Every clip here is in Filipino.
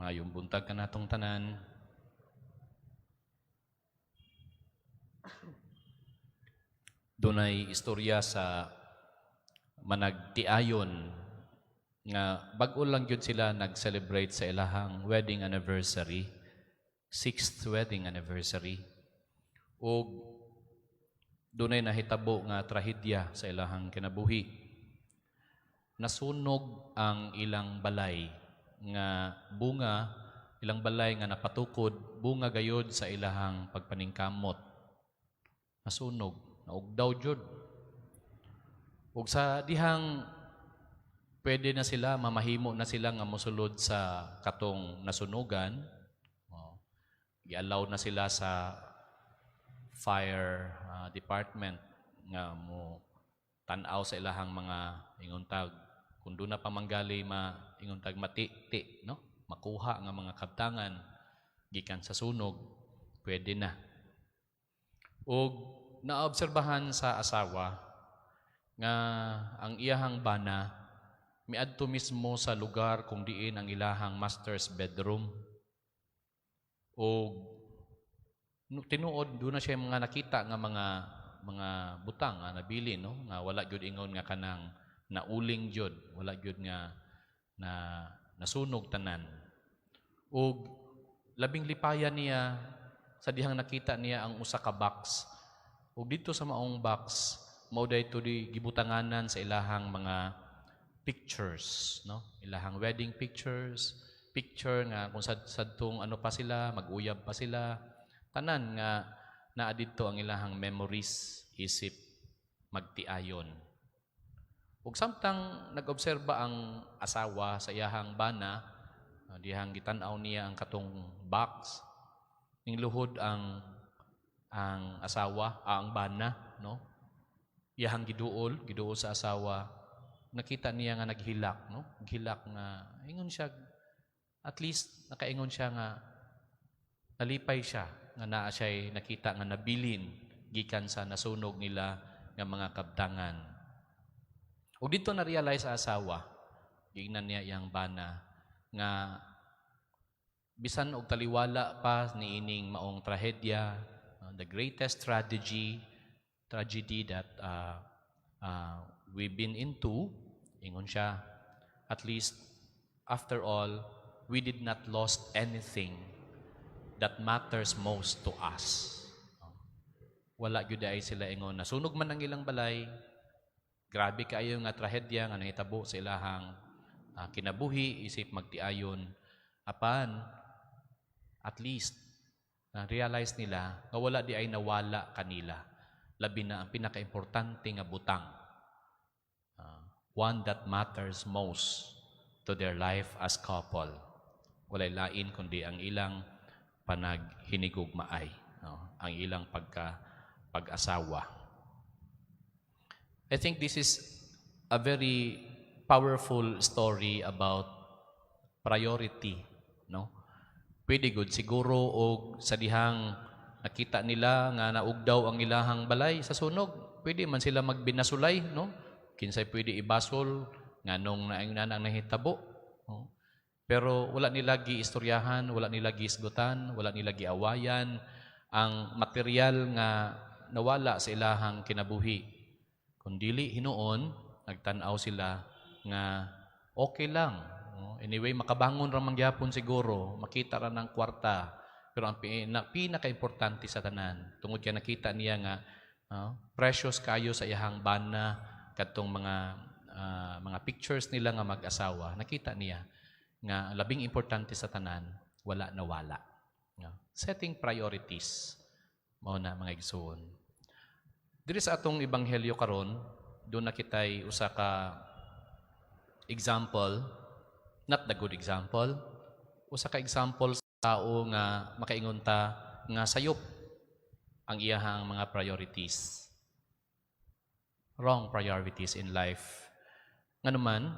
Mayong buntag ka natong tanan. Dunay istorya sa managtiayon nga bag-o lang gyud sila nag-celebrate sa ilahang wedding anniversary, 6th wedding anniversary. O dunay nahitabo nga trahedya sa ilahang kinabuhi. Nasunog ang ilang balay nga bunga, ilang balay nga napatukod, bunga gayod sa ilahang pagpaningkamot. Nasunog, naugdaw jud. Ug sa dihang pwede na sila, mamahimo na sila nga mosulod sa katong nasunugan, i-allow na sila sa fire department nga mo tan-aw sa ilahang mga inguntag. Kung doon na pamanggali inguntag mati-ti, no? Makuha nga mga kabtangan gikan sa sunog, pwede na. Ug naobserbahan sa asawa nga ang iyahang bana miadto mismo sa lugar kung diin ang ilahang master's bedroom. Ug tinuod doon na siya mga nakita nga mga butang nga nabili, no? Nga wala gyud ingon nga kanang nauling jud, wala gyud nga nasunog tanan. Ug labing lipayan niya sa dihang nakita niya ang usa ka box. Ug dito sa maong box mao dayto di gibutanganan sa ilahang mga pictures, no? Ilahang wedding pictures, picture nga kung sadtong ano pa sila, mag-uyab pa sila. Tanan nga naa didto ang ilahang memories isip magtiayon. Ug samtang nag-obserba ang asawa sa iyahang bana, dihang gitan-aw niya ang katong box, ning luhod ang asawa, ang bana, no? Iyahang giduol sa asawa. Nakita niya nga naghilak, no? Naghilak nga ingon siya, at least nakaingon siya nga nalipay siya nga naa siya'y nakita nga nabilin gikan sa nasunog nila nga mga kabtangan. Ug dito na-realize sa asawa, gingnan niya iyang bana, nga bisan og taliwala pa niining maong trahedya, the greatest tragedy that we've been into, ingon siya, at least, after all, we did not lost anything that matters most to us. Wala gyud ay sila ingon nasunog man ang ilang balay. Grabe kaayo nga trahedya nga nahitabo sa ilahang kinabuhi isip magtiayon. Apan at least na-realize nila nga wala di ay nawala kanila. Labi na ang pinaka-importante nga butang. One that matters most to their life as couple. Walay lain kundi ang ilang panaghinigugmaay, no? Ang ilang pag-asawa. I think this is a very powerful story about priority, no? Pwede gud siguro og sa dihang nakita nila nga naugdaw ang ilahang balay sa sunog, pwede man sila magbinasulay, no? Kinsay pwede ibasol nganong nang nahitabo, no? Pero wala nila giistoryahan, wala nila giisgutan, wala nila giawayan ang material nga nawala sa ilahang kinabuhi. Kundili hinuon nagtan-aw sila nga okay lang, no? Anyway, makabangon ra man gyapon siguro, makita ra ng kwarta. Pero ang pinaka-importante sa tanan, tungod kay nakita niya nga precious kayo sa iyahang bana kadtong mga pictures nila nga mag-asawa. Nakita niya nga labing importante sa tanan, wala nawala. No? Setting priorities. Mao na mga igsoon. Diri sa atong ebanghelyo karon, doon na kitay usa ka example, not the good example, usa ka example sa tao nga makaingon ta nga sayop ang iyahang mga priorities. Wrong priorities in life. Nganuman,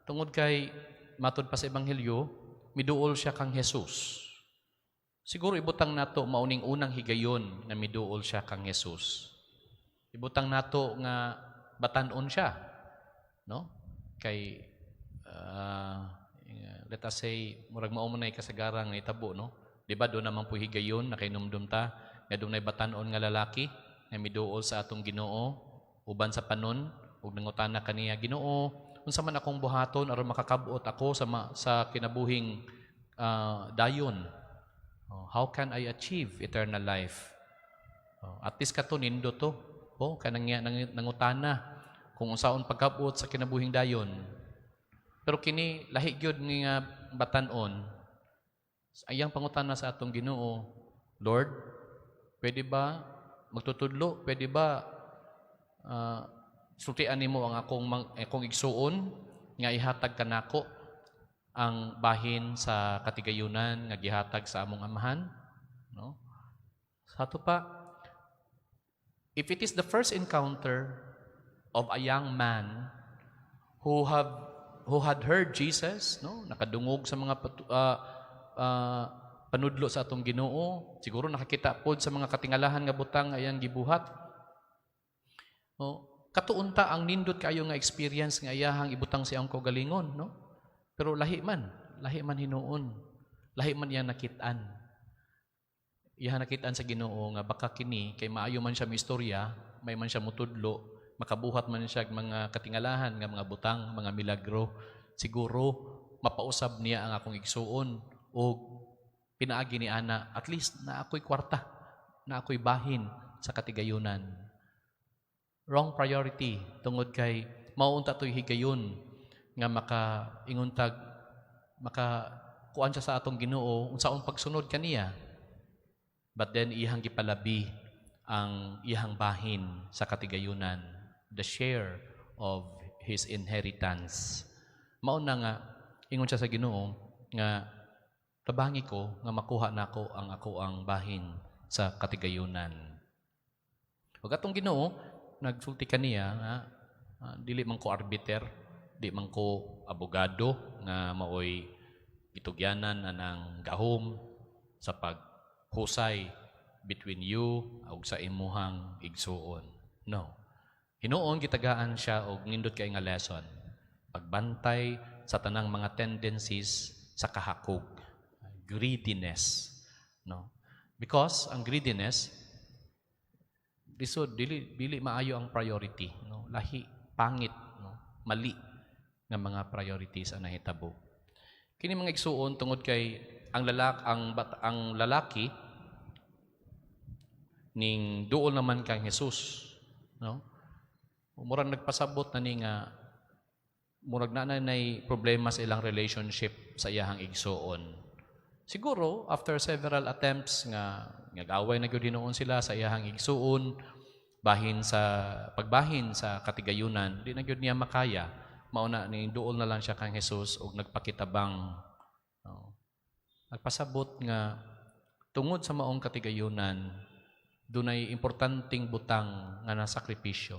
tungod kay matud pa sa ebanghelyo, miduol siya kang Jesus. Siguro ibutang nato mauning unang higayon na miduol siya kang Jesus. Ibutang nato nga batan-on siya, no? Kay let us say murag mao man ay kasagaran nga itabo, no? Di ba do naman po higayon nakainumdum ta nga dunay batan-on nga lalaki nga miduol sa atong Ginoo uban sa panon ug nangutana kaniya, Ginoo, unsa man akong buhaton aron makakabuot ako sa kinabuhing dayon? How can I achieve eternal life? At least kato nindo to. Kanang nangutana kung unsaon pagkabuot sa kinabuhing dayon. Pero kini lahi gyud nga batan-on. Ayang pangutana sa atong Ginoo, Lord, pwede ba magtutudlo? Pwede ba sultian nimo ang akong igsuon nga ihatag kanako ang bahin sa katigayunan nga gihatag sa among amahan? No? Sa ato pa, if it is the first encounter of a young man who had heard Jesus, no, nakadungog sa mga panudlo sa atong Ginoo, siguro nakakita pod sa mga katingalahan nga butang ayang gibuhat. Katuunta ang nindot kayo nga experience nga iyahang ibutang siyang kaugalingon, no? Pero lahi man hinuon. Lahi man iya nakitaan. Iya nakitaan sa Ginoo nga baka kini kay maayo man siya mistorya, may man siya mutudlo, makabuhat man siya mga katingalahan nga mga butang, mga milagro. Siguro mapausab niya ang akong igsuon o pinaagi ni ana, at least na ako'y kwarta, na ako'y bahin sa katigayunan. Wrong priority tungod kay mauunta to'y higayon nga makakuan siya sa atong Ginoo unsaon pagsunod kaniya. But then iyang gipalabi ang iyang bahin sa katigayunan, the share of his inheritance. Mao na nga ingon siya sa Ginoo nga tabangi ko nga makuha nako ang bahin sa katigayunan. Ug atong Ginoo nagsulti kaniya nga dili man ko arbiter, di man ko abogado nga maoy gitugyanan anang gahom sa paghusay between you ug sa imuhang igsuon. No. Hinuon gitagaan siya og nindot kay nga lesson. Pagbantay sa tanang mga tendencies sa kahakog, greediness, no? Because ang greediness dili maayo ang priority, no? Lahi pangit, no? Mali nga mga priorities ang nahitabo. Kini mga igsuon tungod kay ang lalaki ning duol naman kang Jesus, no? Murag nagpasabot na ni nga murag na nay problema sa ilang relationship sa iyahang igsuon. Siguro after several attempts nga nag-away na gyud hinuon sila sa iyahang igsuon, pagbahin sa katigayunan, di na gyud niya makaya. Mauna ni duol na lang siya kang Jesus ug nagpakitabang. Nagpasabot nga tungod sa maong katigayunan, dunay importanteng butang nga nasakripisyo,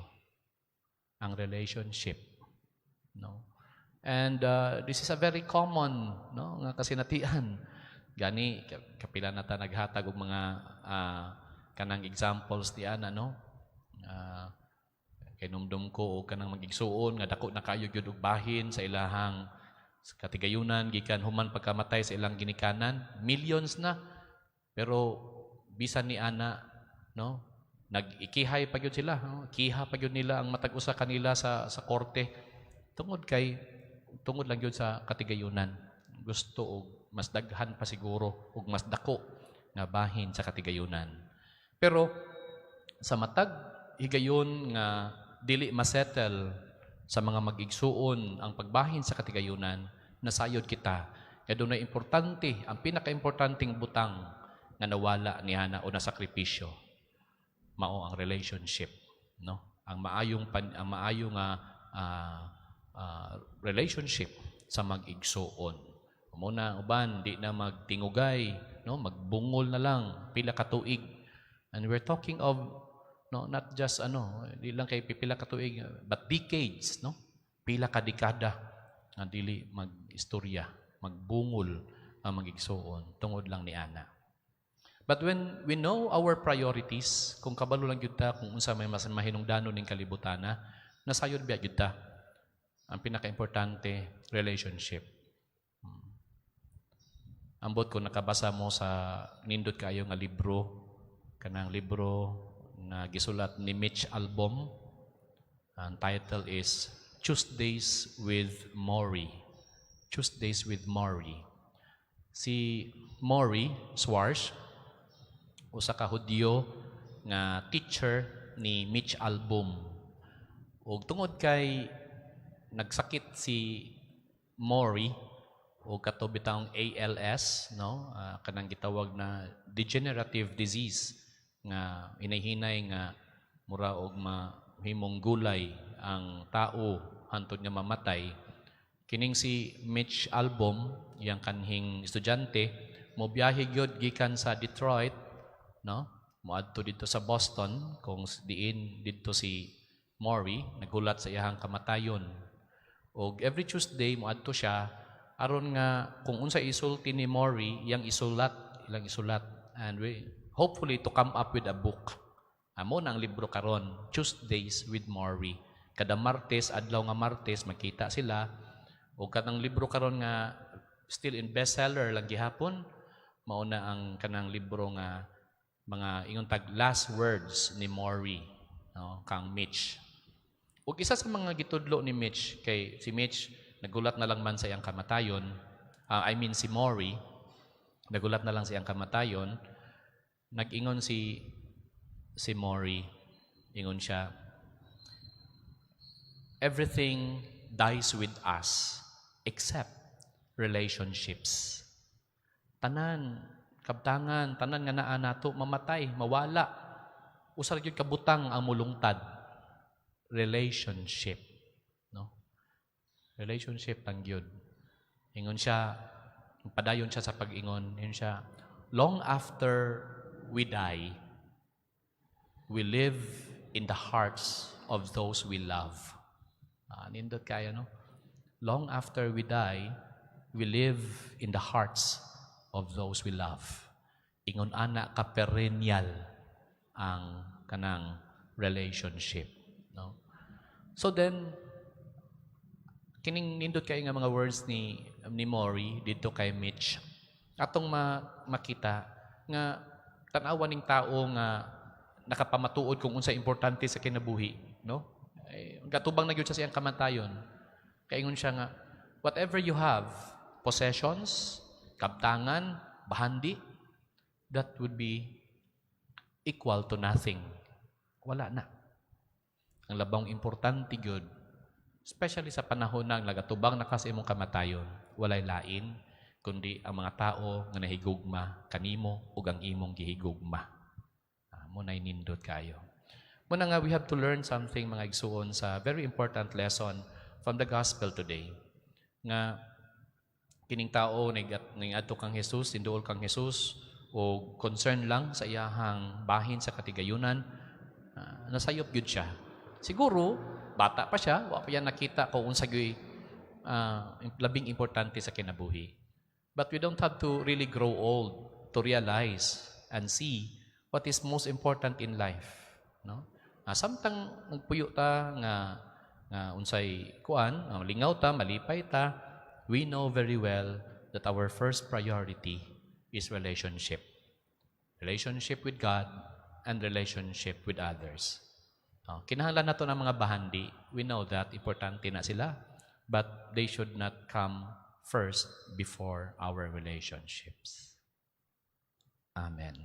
ang relationship, no? And this is a very common, no, nga kasinatian. Gani kapila na ta naghatag og mga kanang examples ti ana, no? Kay numdum ko og kanang magigsuon nga dako na kayo gyud og bahin sa ilahang katigayunan gikan human pagkamatay sa ilang ginikanan, millions na. Pero bisan ni ana, no, nag-ikihay pa gyud sila, no? Kiha pa gyud nila ang matag usa kanila sa korte tungod lang gyud sa katigayunan. Gusto og mas daghan pa siguro ug mas dako nga bahin sa katigayunan. Pero sa matag higayon nga dili masettle sa mga mag-igsuon ang pagbahin sa katigayunan, nasayod kita. Kaya doon na importante, ang pinaka-importanting butang na nawala ni Hana o nasakripisyo, mao ang relationship, no? Ang maayong relationship sa mag-igsuon. Muna uban di na magtingugay, no? Magbungol na lang pila ka tuig. And we're talking of, no, not just di lang kay pipila ka tuig, but decades, no? Pila ka dekada nga dili mag-istorya, magbungol ang mag-igsuon tungod lang ni ana. But when we know our priorities, kung kabalo lang gyud ta kung unsa may mas mahinungdanon ning kalibutana, nasayod biya gyud ta. Ang pinaka-importante, relationship. Ambot kung nakabasa mo sa nindot kayo nga libro, kanang libro na gisulat ni Mitch Albom. Ang title is Tuesdays with Morrie. Tuesdays with Morrie. Si Morrie Schwartz, usa ka Hudyo nga teacher ni Mitch Albom. Ug tungod kay nagsakit si Morrie o kato bitang ALS, no, kanang gitawag na degenerative disease nga inayhinay nga mura og mahimong gulay ang tao hantod nga mamatay. Kining si Mitch Albom, yang kanhing estudyante, mo biyahe gyud gikan sa Detroit, no, moadto dito sa Boston kung diin dito si Morrie nagulat sa iyahang kamatayon. Og every Tuesday moadto siya aron nga kung unsa isulti ni Morrie ilang isulat and hopefully to come up with a book. Amo nang libro karon, Tuesdays with Morrie. Kada Martes, adlaw nga Martes makita sila. O kanang libro karon nga still in bestseller lang gihapon, mao na ang kanang libro nga mga ingon tag last words ni Morrie, no, kang Mitch. Ug isa sa mga gitudlo ni Mitch kay si Mitch nagulat na lang man sa iyang kamatayon, si Morrie, nagulat na lang sa iyang kamatayon, nag-ingon si Morrie, ingon siya, everything dies with us except relationships. Tanan, kabtangan, tanan nga naa nato, mamatay, mawala. Usar gyud kabutang ang mulungtad. Relationship. Relationship lang yun. Ingon siya, padayon siya sa pag-ingon, ingon siya, long after we die, we live in the hearts of those we love. Nindot kayo, no? Long after we die, we live in the hearts of those we love. Ingon ana ka perennial ang kanang relationship, no? So then, kining nindot kay nga mga words ni Morrie dito kay Mitch. Atong makita nga tan-awan ning tao nga nakapamatuod kung unsa importante sa kinabuhi, no? Gatubang na gyud sa siyang kamatayon. Kaingon siya nga, whatever you have, possessions, kabtangan, bahandi, that would be equal to nothing. Wala na. Ang labang importante gyud, especially sa panahon ng lagatubang na kasi imong kamatayon, walay lain, kundi ang mga tao nga nahigugma kanimo ug ang imong gihigugma. Muna nindot kayo. Muna nga we have to learn something mga igsuon sa very important lesson from the gospel today. Nga kining tao nangadto kang Jesus, tinduol kang Jesus o concern lang sa iyahang bahin sa katigayunan, nasayop gyud siya. Siguro bata pa siya, wa pa yan nakita kung unsa gyud labing importante sa kinabuhi. But we don't have to really grow old to realize and see what is most important in life, no? Samtang nagpuyo ta nga unsay kuan, lingaw ta, malipay ta, we know very well that our first priority is relationship. Relationship with God and relationship with others. Kinahanglan nato ng mga bahandi. We know that importante na sila, but they should not come first before our relationships. Amen.